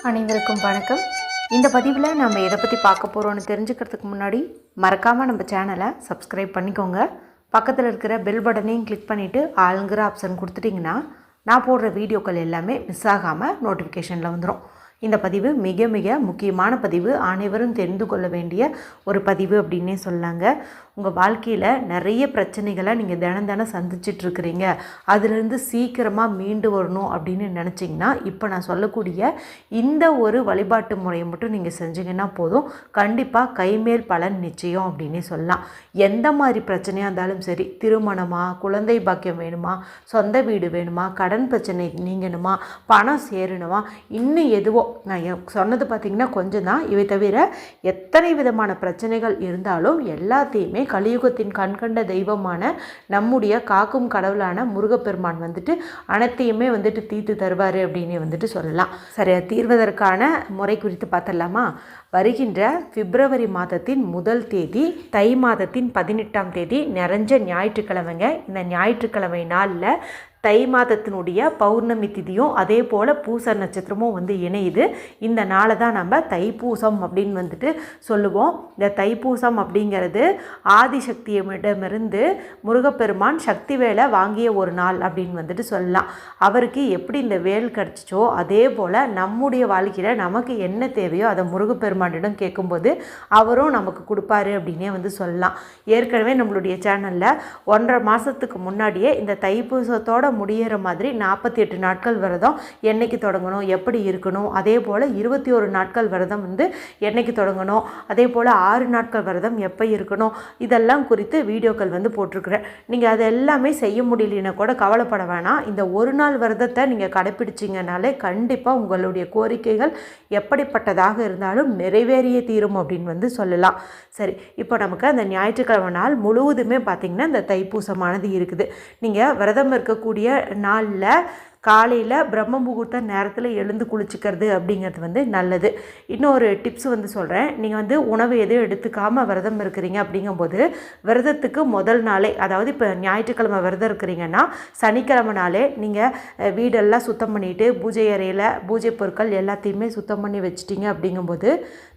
அனைவருக்கும் வணக்கம். இந்த பதிவில் நம்ம எதை பற்றி பார்க்க போகிறோன்னு தெரிஞ்சுக்கிறதுக்கு முன்னாடி மறக்காமல் நம்ம சேனலை சப்ஸ்கிரைப் பண்ணிக்கோங்க. பக்கத்தில் இருக்கிற பெல் பட்டனையும் கிளிக் பண்ணிவிட்டு ஆளுங்கிற ஆப்ஷன் கொடுத்துட்டிங்கன்னா நான் போடுற வீடியோக்கள் எல்லாமே மிஸ் ஆகாமல் நோட்டிஃபிகேஷனில் வந்துடும். இந்த பதிவு மிக மிக முக்கியமான பதிவு, அனைவரும் தெரிந்து கொள்ள வேண்டிய ஒரு பதிவு அப்படின்னே சொல்லாங்க. உங்கள் வாழ்க்கையில் நிறைய பிரச்சனைகளை நீங்கள் தினம் சந்திச்சிட்ருக்கிறீங்க. அதிலிருந்து சீக்கிரமாக மீண்டு வரணும் அப்படின்னு நினச்சிங்கன்னா இப்போ நான் சொல்லக்கூடிய இந்த ஒரு வழிபாட்டு முறையை மட்டும் நீங்கள் செஞ்சீங்கன்னா போதும், கண்டிப்பாக கைமேல் பலன் நிச்சயம் அப்படின்னே சொல்லலாம். எந்த மாதிரி பிரச்சனையாக இருந்தாலும் சரி, திருமணமா, குழந்தை பாக்கியம் வேணுமா, சொந்த வீடு வேணுமா, கடன் பிரச்சனை நீங்கணுமா, பணம் சேரணுமா, இன்னும் எதுவோ நான் சொன்னது பார்த்திங்கன்னா கொஞ்சம் தான். இவை தவிர எத்தனை விதமான பிரச்சனைகள் இருந்தாலும் எல்லாத்தையுமே கலியுகத்தின் கண்கண்ட தெய்வமான நம்முடைய காக்கும் கடவுளான முருகப்பெருமான் அனைத்தையுமே தீர்த்து தருவார் அப்படின்னு சொல்லலாம். சரியா, தீர்வதற்கான முறை குறித்து பார்த்தலாமா? வருகின்ற பிப்ரவரி மாதத்தின் முதல் தேதி, தை மாதத்தின் 18ஆம் தேதி நிறைஞ்ச ஞாயிற்றுக்கிழமைங்க. இந்த ஞாயிற்றுக்கிழமை நாளில் தை மாதத்தினுடைய பௌர்ணமி திதியும் அதே போல் பூச நட்சத்திரமும் இணையுது. இந்த நாளை தான் நம்ம தைப்பூசம் அப்படின்னு சொல்லுவோம். இந்த தைப்பூசம் அப்படிங்கிறது ஆதிசக்தியிடமிருந்து முருகப்பெருமான் சக்தி வேலை வாங்கிய ஒரு நாள் அப்படின்னு சொல்லலாம். அவருக்கு எப்படி இந்த வேல் கிடச்சிச்சோ அதே போல் நம்முடைய வாழ்க்கையில் நமக்கு என்ன தேவையோ அதை முருகப்பெருமானிடம் கேட்கும்போது அவரும் நமக்கு கொடுப்பாரு அப்படின்னே சொல்லலாம். ஏற்கனவே நம்மளுடைய சேனலில் 1.5 மாதத்துக்கு முன்னாடியே இந்த தைப்பூசத்தோட முடிகிற மாதிரி 48 நாட்கள் விரதம் என்னைக்கு தொடங்கணும், எப்படி இருக்கணும், அதே போல் 21 நாட்கள் விரதம் என்னைக்கு தொடங்கணும், அதே போல் 6 நாட்கள் விரதம் எப்போ இருக்கணும், இதெல்லாம் குறித்து வீடியோக்கள் போட்டிருக்கிறேன். நீங்கள் அது எல்லாமே செய்ய முடியலன்னா கூட கவலைப்பட வேணாம். இந்த ஒரு நாள் விரதத்தை நீங்கள் கடைப்பிடிச்சிங்கனாலே கண்டிப்பாக உங்களுடைய கோரிக்கைகள் எப்படிப்பட்டதாக இருந்தாலும் நிறைவேறிய தீரும் அப்படின்னு சொல்லலாம். சரி, இப்போ நமக்கு அந்த ஞாயிற்றுக்கிழமை நாள் முழுவதுமே பார்த்திங்கன்னா இந்த தைப்பூசமானது இருக்குது. நீங்கள் விரதம் இருக்கக்கூடிய நாளில் காலையில் பிரம்ம முகூர்த்த நேரத்தில் எழுந்து குளிச்சுக்கிறது அப்படிங்கிறது நல்லது. இன்னொரு டிப்ஸ் சொல்கிறேன். நீங்கள் உணவு எதுவும் எடுத்துக்காமல் விரதம் இருக்கிறீங்க அப்படிங்கும்போது விரதத்துக்கு முதல் நாளே, அதாவது இப்போ ஞாயிற்றுக்கிழமை விரதம் இருக்கிறீங்கன்னா சனிக்கிழமை நாளே நீங்கள் வீடெல்லாம் சுத்தம் பண்ணிவிட்டு பூஜை அறையில் பூஜை பொருட்கள் எல்லாத்தையுமே சுத்தம் பண்ணி வச்சிட்டிங்க அப்படிங்கும்போது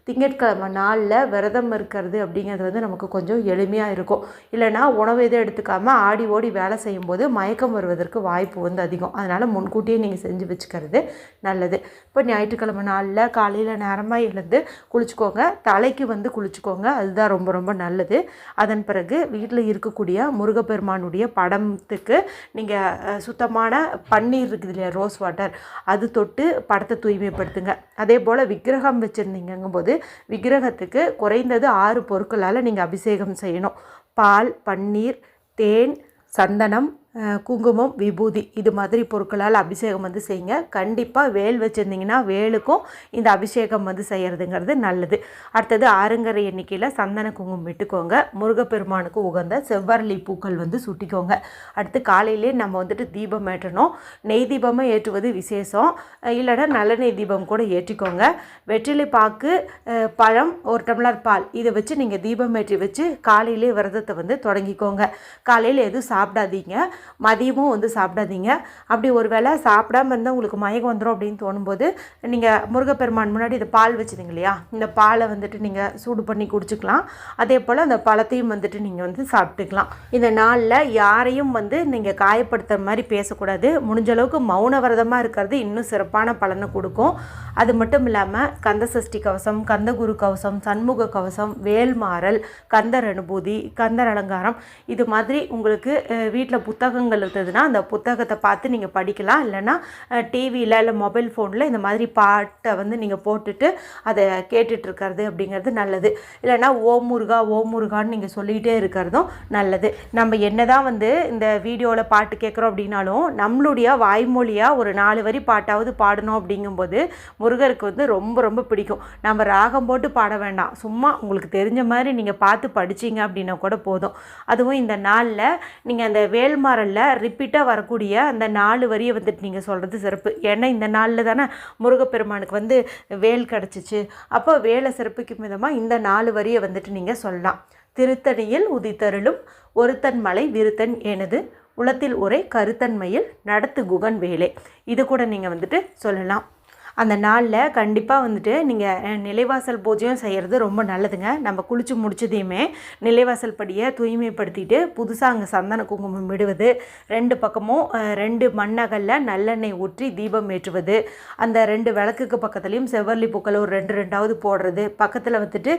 திங்கட்கிழமை நாளில் விரதம் இருக்கிறது அப்படிங்கிறது நமக்கு கொஞ்சம் எளிமையாக இருக்கும். இல்லைனா உணவு எதுவும் எடுத்துக்காமல் ஆடி ஓடி வேலை செய்யும்போது மயக்கம் வருவதற்கு வாய்ப்பு அதிகம். அதனால் முன்கூட்டியே நீங்கள் செஞ்சு வச்சுக்கிறது நல்லது. இப்போ ஞாயிற்றுக்கிழமை நாளில் காலையில் நேரமாக எழுந்து குளிச்சுக்கோங்க, தலைக்கு குளிச்சுக்கோங்க, அதுதான் ரொம்ப ரொம்ப நல்லது. அதன் பிறகு வீட்டில் இருக்கக்கூடிய முருகப்பெருமானுடைய படத்துக்கு நீங்கள் சுத்தமான பன்னீர் இருக்குது இல்லையா, ரோஸ் வாட்டர், அது தொட்டு படத்தை தூய்மைப்படுத்துங்க. அதே போல் விக்கிரகம் வச்சுருந்தீங்கும்போது விக்கிரகத்துக்கு குறைந்தது 6 பொருட்களால் நீங்கள் அபிஷேகம் செய்யணும். பால், பன்னீர், தேன், சந்தனம், குங்குமம், விபூதி, இது மாதிரி பொருட்களால் அபிஷேகம் செய்யுங்க. கண்டிப்பாக வேல் வச்சுருந்தீங்கன்னா வேலுக்கும் இந்த அபிஷேகம் செய்கிறதுங்கிறது நல்லது. அடுத்தது ஆறுங்கரை எண்ணிக்கையில் சந்தன குங்குமம் விட்டுக்கோங்க. முருகப்பெருமானுக்கு உகந்த செவ்வரளி பூக்கள் சுட்டிக்கோங்க. அடுத்து காலையிலே நம்ம தீபம் ஏற்றணும். நெய் தீபமாக ஏற்றுவது விசேஷம், இல்லைனா நல்லெண்ணெய் தீபம் கூட ஏற்றிக்கோங்க. வெற்றிலை பாக்கு, பழம், 1 டம்ளர் பால், இதை வச்சு நீங்கள் தீபம் ஏற்றி வச்சு காலையிலே விரதத்தை தொடங்கிக்கோங்க. காலையில் எதுவும் சாப்பிடாதீங்க, மதியமும் சாப்பிடாதீங்க. அப்படி ஒரு வேளை சாப்பிடாமல் இருந்தால் உங்களுக்கு மயக்கம் வந்துடும் அப்படின்னு தோணும்போது நீங்கள் முருகப்பெருமான் முன்னாடி இந்த பால் வச்சுருங்க இல்லையா, இந்த பாலை நீங்கள் சூடு பண்ணி குடிச்சிக்கலாம். அதே போல் அந்த பழத்தையும் நீங்கள் சாப்பிட்டுக்கலாம். இந்த நாளில் யாரையும் நீங்கள் காயப்படுத்துகிற மாதிரி பேசக்கூடாது. முடிஞ்ச அளவுக்கு மௌன விரதமாக இருக்கிறது இன்னும் சிறப்பான பலனை கொடுக்கும். அது மட்டும் இல்லாமல் கந்த சஷ்டி கவசம், கந்தகுரு கவசம், சண்முக கவசம், வேல்மாறல், கந்தர் அனுபூதி, கந்தர் அலங்காரம், இது மாதிரி உங்களுக்கு வீட்டில் புத்தகங்கள் இருந்ததுன்னா அந்த புத்தகத்தை பார்த்து நீங்கள் படிக்கலாம். இல்லைன்னா டிவியில் இல்லை மொபைல் ஃபோனில் இந்த மாதிரி பாட்டை நீங்கள் போட்டுட்டு அதை கேட்டுட்ருக்கிறது அப்படிங்கிறது நல்லது. இல்லைனா ஓம் முருகா ஓம் முருகான்னு நீங்கள் சொல்லிகிட்டே இருக்கிறதும் நல்லது. நம்ம என்ன தான் இந்த வீடியோவில் பாட்டு கேட்குறோம் அப்படின்னாலும் நம்மளுடைய வாய்மொழியாக ஒரு 4 வரி பாட்டாவது பாடணும். அப்படிங்கும்போது முருகருக்கு ரொம்ப ரொம்ப பிடிக்கும். நம்ம ராகம் போட்டு பாட வேண்டாம், சும்மா உங்களுக்கு தெரிஞ்ச மாதிரி நீங்கள் பார்த்து படிச்சிங்க அப்படின்னா கூட போதும். அதுவும் இந்த நாளில் நீங்கள் அந்த வேல்மாறலில் ரிப்பீட்டாக வரக்கூடிய அந்த 4 வரியை நீங்கள் சொல்கிறது சிறப்பு. ஏன்னா இந்த நாளில் தானே முருகப்பெருமானுக்கு வேல் கிடச்சிச்சு. அப்போ வேலை சிறப்பிக்கும் விதமாக இந்த 4 வரியை நீங்கள் சொல்லலாம். திருத்தணியில் உதித்தருளும் ஒருத்தன் மலை விருத்தன் எனது உளத்தில் ஒரே கருத்தன்மையில் நடத்து குகன் வேலை, இது கூட நீங்கள் சொல்லலாம். அந்த நாளில் கண்டிப்பாக வந்துட்டு நீங்கள் நிலைவாசல் பூஜையும் செய்கிறது ரொம்ப நல்லதுங்க. நம்ம குளித்து முடிச்சதையுமே நிலைவாசல் படியை தூய்மைப்படுத்திட்டு புதுசாக அங்கே சந்தன குங்குமம் விடுவது, 2 பக்கமும் 2 மண்ணகலில் நல்லெண்ணெய் ஊற்றி தீபம் ஏற்றுவது, அந்த 2 விளக்குக்கு பக்கத்துலேயும் செவ்வரளி பூக்கள் ஒரு 2 போடுறது, பக்கத்தில் வந்துட்டு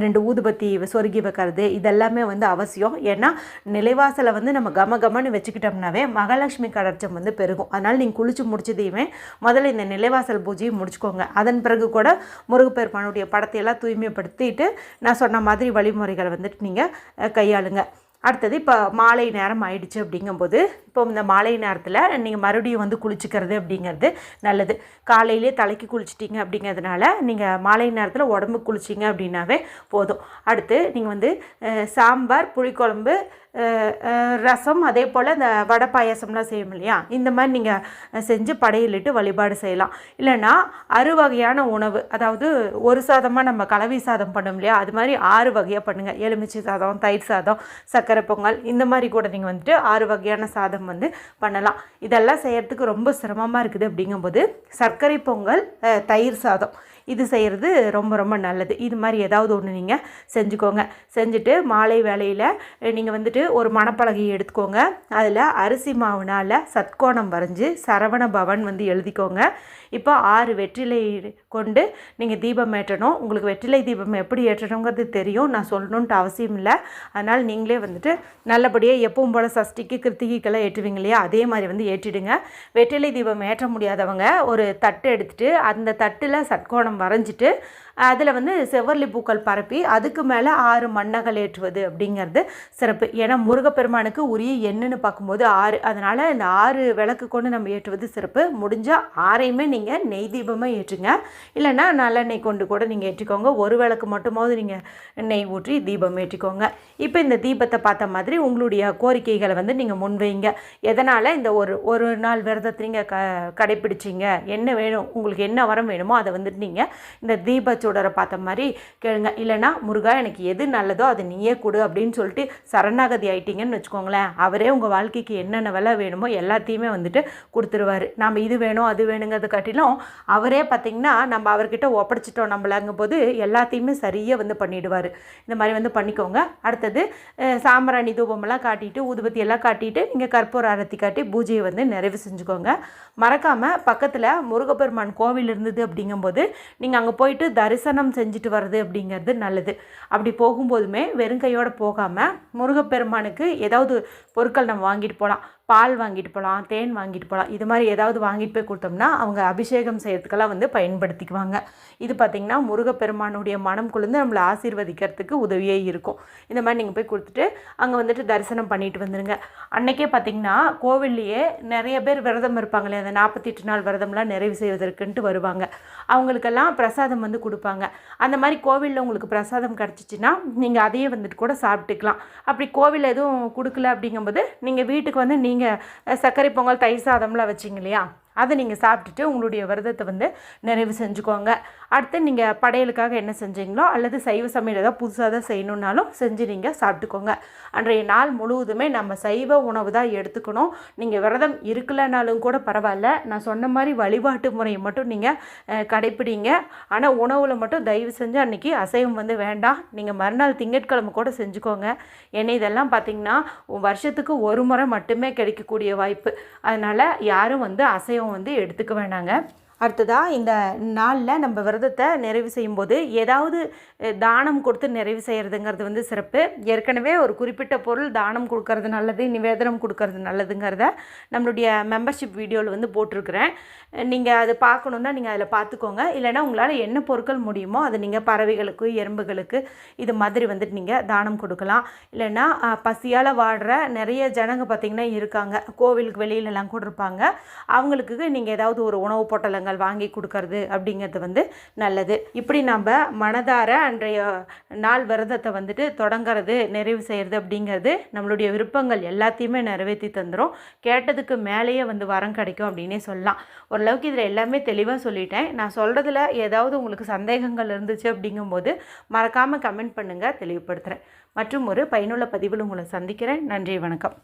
2 ஊதுபத்தி சொருகி வைக்கிறது, இதெல்லாமே வந்து அவசியம். ஏன்னா நிலைவாசலை வந்து நம்ம கமகமன்னு வச்சுக்கிட்டோம்னாவே மகாலட்சுமி கடாட்சம் வந்து பெருகும். அதனால் நீங்கள் குளித்து முடிச்சதையுமே முதல்ல இந்த நிலைவாசல் பூஜையை முடிச்சுக்கோங்க. அதன் பிறகு கூட முருகப்பெருமானுடைய படத்தையெல்லாம் தூய்மைப்படுத்திட்டு நான் சொன்ன மாதிரி வழிமுறைகளை வந்துட்டு நீங்கள் கையாளுங்க. அடுத்தது இப்போ மாலை நேரம் ஆயிடுச்சு அப்படிங்கும்போது இப்போ இந்த மாலை நேரத்தில் நீங்கள் மறுபடியும் வந்து குளிச்சுக்கிறது அப்படிங்கிறது நல்லது. காலையிலே தலைக்கு குளிச்சிட்டிங்க அப்படிங்கிறதுனால நீங்கள் மாலை நேரத்தில் உடம்புக்கு குளிச்சிங்க அப்படின்னாவே போதும். அடுத்து நீங்கள் வந்து சாம்பார், புளிக்குழம்பு, ரசம், அதே போல் இந்த வடை பாயாசம்லாம் செய்யும் இல்லையா, இந்த மாதிரி நீங்கள் செஞ்சு படையலிட்டு வழிபாடு செய்யலாம். இல்லைன்னா 6 வகையான உணவு, அதாவது ஒரு சாதமாக நம்ம கலவை சாதம் பண்ணோம் இல்லையா, அது மாதிரி 6 வகையாக பண்ணுங்கள். எலுமிச்சை சாதம், தயிர் சாதம், சக்கரை பொங்கல், இந்த மாதிரி கூட நீங்கள் வந்துட்டு 6 வகையான சாதம் வந்து பண்ணலாம். இதெல்லாம் செய்கிறதுக்கு ரொம்ப சிரமமாக இருக்குது அப்படிங்கும்போது சர்க்கரை பொங்கல், தயிர் சாதம் இது செய்கிறது ரொம்ப ரொம்ப நல்லது. இது மாதிரி ஏதாவது ஒன்று நீங்கள் செஞ்சுக்கோங்க. செஞ்சுட்டு மாலை வேளையில் நீங்கள் வந்துட்டு ஒரு மணப்பலகையை எடுத்துக்கோங்க. அதில் அரிசி மாவுனால் சத்கோணம் வரைஞ்சி சரவண பவன் வந்து எழுதிக்கோங்க. இப்போ 6 வெற்றிலை கொண்டு நீங்கள் தீபம் ஏற்றணும். உங்களுக்கு வெற்றிலை தீபம் எப்படி ஏற்றணுங்கிறது தெரியும், நான் சொல்லணுன்ட்டு அவசியம் இல்லை. அதனால் நீங்களே வந்துட்டு நல்லபடியாக எப்பவும் போல் சஷ்டிக்கு கிருத்திகைக்கெல்லாம் ஏற்றுவீங்க இல்லையா, அதே மாதிரி வந்து ஏற்றிடுங்க. வெற்றிலை தீபம் ஏற்ற முடியாதவங்க ஒரு தட்டு எடுத்துகிட்டு அந்த தட்டில் சட்கோணம் வரைஞ்சிட்டு அதில் வந்து செவ்வரளி பூக்கள் பரப்பி அதுக்கு மேலே 6 மண்ணகல் ஏற்றுவது அப்படிங்கிறது சிறப்பு. ஏன்னா முருகப்பெருமானுக்கு உரிய எண்ணுன்னு பார்க்கும்போது 6, அதனால் இந்த 6 விளக்கு கொண்டு நம்ம ஏற்றுவது சிறப்பு. முடிஞ்சால் 6ஐயுமே நீங்கள் நெய் தீபமாக ஏற்றுங்க. இல்லைன்னா நல்லெண்ணெய் கொண்டு கூட நீங்கள் ஏற்றிக்கோங்க. ஒரு விளக்கு மட்டுமாவது நீங்கள் நெய் ஊற்றி தீபம் ஏற்றிக்கோங்க. இப்போ இந்த தீபத்தை பார்த்த மாதிரி உங்களுடைய கோரிக்கைகளை வந்து நீங்கள் முன்வைங்க. எதனால் இந்த ஒரு நாள் விரதத்தை நீங்கள் கடைப்பிடிச்சிங்க, என்ன வேணும், உங்களுக்கு என்ன வரம் வேணுமோ அதை வந்துட்டு நீங்கள் இந்த தீப சுடரை பார்த்த மாதிரி கேளுங்க. இல்லைனா முருகா எனக்கு எது நல்லதோ அதை நீயே கொடு அப்படின்னு சொல்லிட்டு சரணாகதி ஆயிட்டீங்கன்னு வச்சுக்கோங்களேன், அவரே உங்கள் வாழ்க்கைக்கு என்னென்ன வேலை வேணுமோ எல்லாத்தையுமே வந்துட்டு கொடுத்துருவார். நம்ம இது வேணும் அது வேணுங்கிறத காட்டிலும் அவரே பார்த்திங்கன்னா நம்ம அவர்கிட்ட ஒப்படைச்சிட்டோம் நம்மளங்கும் போது எல்லாத்தையுமே சரியாக வந்து பண்ணிவிடுவார். இந்த மாதிரி வந்து பண்ணிக்கோங்க. அடுத்தது சாம்பிராணி தூபமெல்லாம் காட்டிட்டு ஊதுபத்தி எல்லாம் காட்டிட்டு நீங்கள் கற்பூர ஆரத்தி காட்டி பூஜையை வந்து நிறைவு செஞ்சுக்கோங்க. மறக்காமல் பக்கத்தில் முருகப்பெருமான் கோவில் இருந்தது அப்படிங்கும்போது நீங்கள் அங்கே போயிட்டு தரிசனம் செஞ்சுட்டு வர்றது அப்படிங்கிறது நல்லது. அப்படி போகும்போதுமே வெறுங்கையோடு போகாமல் முருகப்பெருமானுக்கு ஏதாவது பொருட்கள் நம்ம வாங்கிட்டு போகலாம். பால் வாங்கிட்டு போகலாம், தேன் வாங்கிட்டு போகலாம். இது மாதிரி ஏதாவது வாங்கிட்டு போய் கொடுத்தோம்னா அவங்க அபிஷேகம் செய்கிறதுக்கெல்லாம் வந்து பயன்படுத்திக்குவாங்க. இது பார்த்திங்கன்னா முருகப்பெருமானுடைய மனம் குளிர்ந்து நம்மளை ஆசீர்வதிக்கிறதுக்கு உதவியே இருக்கும். இந்த மாதிரி நீங்கள் போய் கொடுத்துட்டு அங்கே வந்துட்டு தரிசனம் பண்ணிட்டு வந்துடுங்க. அன்றைக்கே பார்த்திங்கன்னா கோவில்லையே நிறைய பேர் விரதம் இருப்பாங்களே, அந்த 48 நாள் விரதம்லாம் நிறைவு செய்வதற்குன்ட்டு வருவாங்க. அவங்களுக்கெல்லாம் பிரசாதம் வந்து கொடுப்பாங்க. அந்த மாதிரி கோவிலில் உங்களுக்கு பிரசாதம் கிடச்சிச்சின்னா நீங்கள் அதையே வந்துட்டு கூட சாப்பிட்டுக்கலாம். அப்படி கோவில் எதுவும் கொடுக்கல அப்படிங்கும்போது நீங்கள் வீட்டுக்கு வந்து நீங்கள் சர்க்கரை பொங்கல், தயிர் சாதம்லாம் வச்சிங்க இல்லையா, அதை நீங்கள் சாப்பிட்டுட்டு உங்களுடைய விரதத்தை வந்து நிறைவு செஞ்சுக்கோங்க. அடுத்து நீங்கள் படையலுக்காக என்ன செஞ்சீங்களோ அல்லது சைவ சமையல் ஏதாவது புதுசாக தான் செய்யணுன்னாலும் செஞ்சு நீங்கள் சாப்பிட்டுக்கோங்க. அன்றைய நாள் முழுவதுமே நம்ம சைவ உணவு தான் எடுத்துக்கணும். நீங்கள் விரதம் இருக்கலைனாலும் கூட பரவாயில்ல, நான் சொன்ன மாதிரி வழிபாட்டு முறையை மட்டும் நீங்கள் கடைப்பிடிங்க. ஆனால் உணவில் மட்டும் தயவு செஞ்சு அன்றைக்கி அசைவம் வந்து வேண்டாம். நீங்கள் மறுநாள் திங்கட்கிழமை கூட செஞ்சுக்கோங்க. ஏன்னா இதெல்லாம் பார்த்திங்கன்னா வருஷத்துக்கு ஒரு முறை மட்டுமே கிடைக்கக்கூடிய வாய்ப்பு. அதனால் யாரும் வந்து அசைவம் வந்து எடுத்துக்க வேணாங்க. அடுத்ததாக இந்த நாளில் நம்ம விரதத்தை நிறைவு செய்யும்போது ஏதாவது தானம் கொடுத்து நிறைவு செய்கிறதுங்கிறது வந்து சிறப்பு. ஏற்கனவே ஒரு குறிப்பிட்ட பொருள் தானம் கொடுக்கறது நல்லது, நிவேதனம் கொடுக்கறது நல்லதுங்கிறத நம்மளுடைய மெம்பர்ஷிப் வீடியோவில் வந்து போட்டிருக்கிறேன். நீங்கள் அது பார்க்கணுன்னா நீங்கள் அதில் பார்த்துக்கோங்க. இல்லைனா உங்களால் என்ன பொருட்கள் முடியுமோ அதை நீங்கள் பறவைகளுக்கு, எறும்புகளுக்கு இது மாதிரி வந்துட்டு நீங்கள் தானம் கொடுக்கலாம். இல்லைன்னா பசியால் வாடுற நிறைய ஜனங்க பார்த்திங்கன்னா இருக்காங்க, கோவிலுக்கு வெளியிலலாம் கூட இருப்பாங்க. அவங்களுக்கு நீங்கள் ஏதாவது ஒரு உணவு பொட்டலங்கள் வாங்கி கொடுக்கறது அப்படிங்கிறது வந்து நல்லது. இப்படி நம்ம மனதார அன்றைய நாள் விரதத்தை வந்துட்டு தொடங்கிறது, நிறைவு செய்கிறது அப்படிங்கிறது நம்மளுடைய விருப்பங்கள் எல்லாத்தையுமே நிறைவேற்றி தந்துடும். கேட்டதுக்கு மேலேயே வந்து வரம் கிடைக்கும் அப்படின்னே சொல்லலாம். ஓரளவுக்கு இதில் எல்லாமே தெளிவாக சொல்லிட்டேன். நான் சொல்கிறதுல ஏதாவது உங்களுக்கு சந்தேகங்கள் இருந்துச்சு அப்படிங்கும்போது மறக்காமல் கமெண்ட் பண்ணுங்கள், தெளிவுபடுத்துகிறேன். மற்றும் ஒரு பயனுள்ள பதிவில் உங்களை சந்திக்கிறேன். நன்றி, வணக்கம்.